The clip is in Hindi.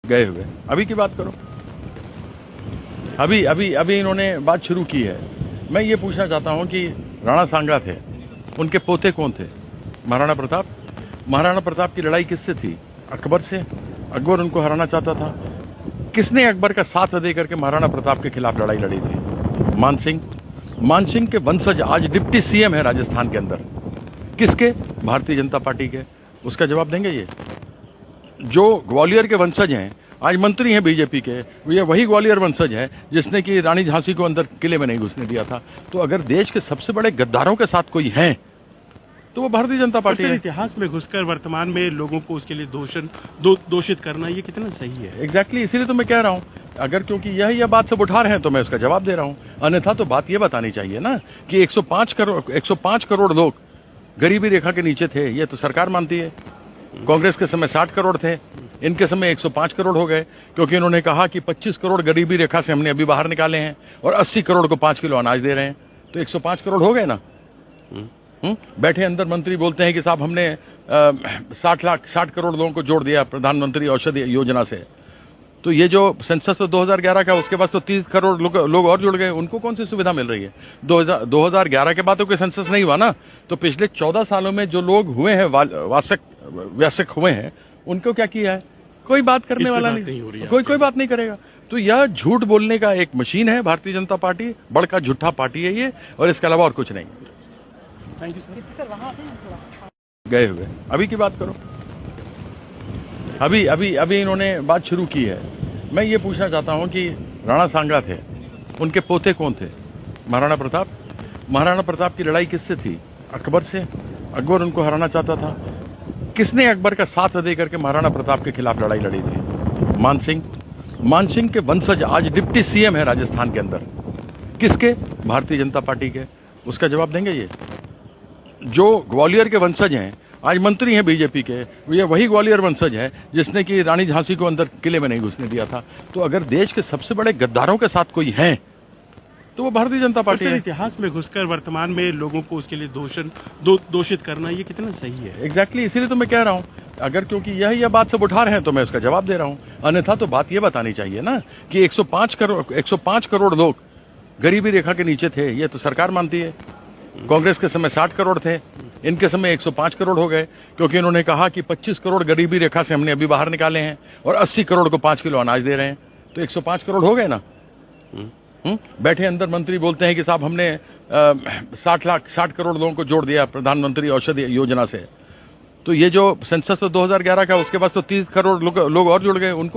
गए हुए। अभी की बात करो, अभी अभी अभी इन्होंने बात शुरू की है। मैं ये पूछना चाहता हूं कि राणा सांगा थे, उनके पोते कौन थे? महाराणा प्रताप। महाराणा प्रताप की लड़ाई किससे थी? अकबर से। अकबर उनको हराना चाहता था। किसने अकबर का साथ दे करके महाराणा प्रताप के खिलाफ लड़ाई लड़ी थी? मान सिंह। मान सिंह के वंशज आज डिप्टी सीएम है राजस्थान के अंदर। किसके? भारतीय जनता पार्टी के। उसका जवाब देंगे ये? जो ग्वालियर के वंशज हैं आज मंत्री हैं बीजेपी के, ये वही ग्वालियर वंशज है जिसने कि रानी झांसी को अंदर किले में नहीं घुसने दिया था। तो अगर देश के सबसे बड़े गद्दारों के साथ कोई है तो वो भारतीय जनता पार्टी है। इतिहास में घुसकर वर्तमान में लोगों को उसके लिए दोषित करना ये कितना सही है? एग्जैक्टली, इसीलिए तो मैं कह रहा हूं, अगर क्योंकि यह बात सब उठा रहे हैं तो मैं इसका जवाब दे रहा हूं। अन्यथा तो बात यह बतानी चाहिए ना कि 105 करोड़ लोग गरीबी रेखा के नीचे थे। ये तो सरकार मानती है। कांग्रेस के समय 60 करोड़ थे, इनके समय 105 करोड़ हो गए, क्योंकि इन्होंने कहा कि 25 करोड़ गरीबी रेखा से हमने अभी बाहर निकाले हैं और 80 करोड़ को 5 किलो अनाज दे रहे हैं। तो 105 करोड़ हो गए ना। बैठे अंदर मंत्री बोलते हैं कि साहब हमने 60 करोड़ लोगों को जोड़ दिया प्रधानमंत्री औषधि योजना से। तो ये जो सेंसस 2011 का, उसके बाद तो 30 करोड़ लोग और जुड़ गए। उनको कौन सी सुविधा मिल रही है? 2011 के बाद तो कोई सेंसस नहीं हुआ ना। तो पिछले 14 सालों में जो लोग हुए हैं वयस्क हुए हैं, उनको क्या किया है? कोई बात करने वाला नहीं हो रही है। कोई बात नहीं करेगा। तो यह झूठ बोलने का एक मशीन है भारतीय जनता पार्टी। बड़का झूठा पार्टी है ये, और इसके अलावा और कुछ नहीं। Thank you sir. गए हुए। अभी की बात करो, अभी अभी अभी इन्होंने बात शुरू की है। मैं ये पूछना चाहता हूं कि राणा सांगा थे, उनके पोते कौन थे? महाराणा प्रताप। महाराणा प्रताप की लड़ाई किससे थी? अकबर से। अकबर उनको हराना चाहता था। किसने अकबर का साथ दे करके महाराणा प्रताप के खिलाफ लड़ाई लड़ी थी? मान सिंह। मान सिंह के वंशज आज डिप्टी सीएम है राजस्थान के अंदर। किसके? भारतीय जनता पार्टी के। उसका जवाब देंगे ये? जो ग्वालियर के वंशज हैं आज मंत्री हैं बीजेपी के, ये वही ग्वालियर वंशज है जिसने कि रानी झांसी को अंदर किले में नहीं घुसने दिया था। तो अगर देश के सबसे बड़े गद्दारों के साथ कोई है तो वो भारतीय जनता पार्टी है। इतिहास में घुसकर वर्तमान में लोगों को उसके लिए दोषित करना ये कितना सही है? एग्जैक्टली, इसीलिए तो मैं कह रहा हूं, अगर क्योंकि यह बात सब उठा रहे हैं तो मैं इसका जवाब दे रहा हूं। अन्यथा तो बात यह बतानी चाहिए ना कि 105 करोड़ लोग गरीबी रेखा के नीचे थे। ये तो सरकार मानती है। कांग्रेस के समय 60 करोड़ थे, इनके समय 105 करोड़ हो गए, क्योंकि इन्होंने कहा कि 25 करोड़ गरीबी रेखा से हमने अभी बाहर निकाले हैं और 80 करोड़ को 5 किलो अनाज दे रहे हैं। तो 105 करोड़ हो गए ना। बैठे अंदर मंत्री बोलते हैं कि साहब हमने 60 करोड़ लोगों को जोड़ दिया प्रधानमंत्री औषधि योजना से। तो ये जो सेंसस 2011 का, उसके बाद तो 30 करोड़ लोग और जुड़ गए। उनको